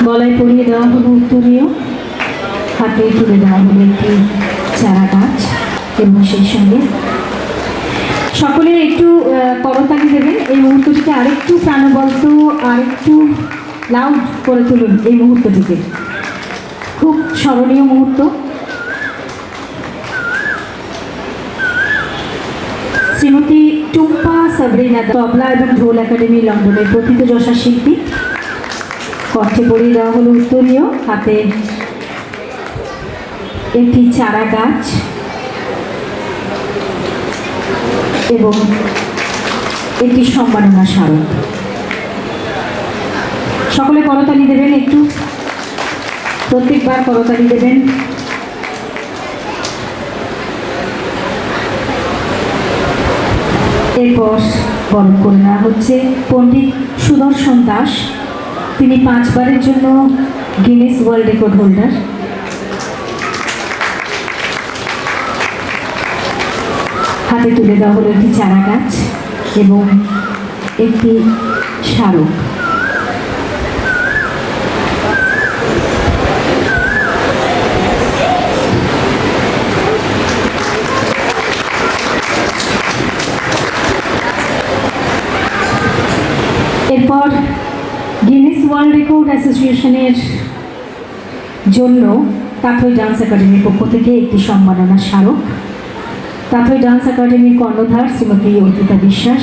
গলায় পরিয়ে দেওয়া হলো উত্তরীয়, হাতে তুলে দেওয়া হলো একটি চারা গাছ এবং সেই সঙ্গে সকলে একটু করতালি দেবেন। এই মুহূর্তটিকে আরেকটু প্রাণবন্ত, আরেকটু লাউড করে তুলুন। এই মুহূর্তটিকে খুব স্মরণীয় মুহূর্ত। শ্রীমতী টুম্পা সাবরিনা তবলা এবং ঢোল একাডেমি লন্ডনের প্রথিতযশা শিল্পী। কণ্ঠে পরিয়ে দেওয়া হলো উত্তরীয়, হাতে একটি চারা গাছ এবং একটি সম্মাননা স্মারক। সকলে করতালি দেবেন, একটু প্রত্যেকবার করতালি দেবেন। এরপর বরণ করে নেওয়া হচ্ছে পণ্ডিত সুদর্শন দাস। তিনি 5 বারের জন্য গিনেস ওয়ার্ল্ড রেকর্ড হোল্ডার। হাতে তুলে দেওয়া হলো একটি চারা গাছ এবং একটি স্মারক। এরপর গিনেস ওয়ার্ল্ড রেকর্ড অ্যাসোসিয়েশনের জন্য তাথই ডান্স একাডেমির পক্ষ থেকে একটি সম্মাননা স্মারক। তাথই ডান্স একাডেমির কর্ণধার শ্রীমতী অর্পিতা বিশ্বাস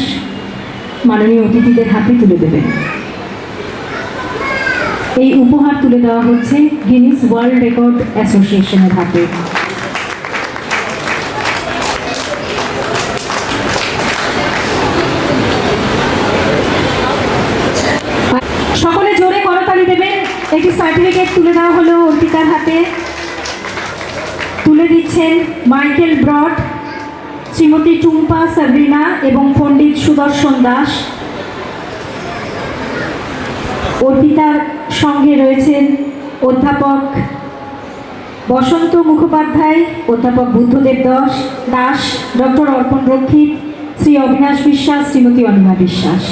মাননীয় অতিথিদের হাতে তুলে দেবেন। এই উপহার তুলে দেওয়া হচ্ছে গিনেস ওয়ার্ল্ড রেকর্ড অ্যাসোসিয়েশনের হাতে। সকলে জোরে করতালি দেবেন। একটি সার্টিফিকেট তুলে দেওয়া হলো অর্পিতার হাতে। তুলে দিচ্ছেন মাইকেল ব্রড, শ্রীমতী টুম্পা সাবরিনা এবং পণ্ডিত সুদর্শন দাস। অর্পিতার সঙ্গে রয়েছেন অধ্যাপক বসন্ত মুখোপাধ্যায়, অধ্যাপক বুদ্ধদেব দাস, ডক্টর অর্পণ রক্ষিত, শ্রী অবিনাশ বিশ্বাস, শ্রীমতী অনিমা বিশ্বাস।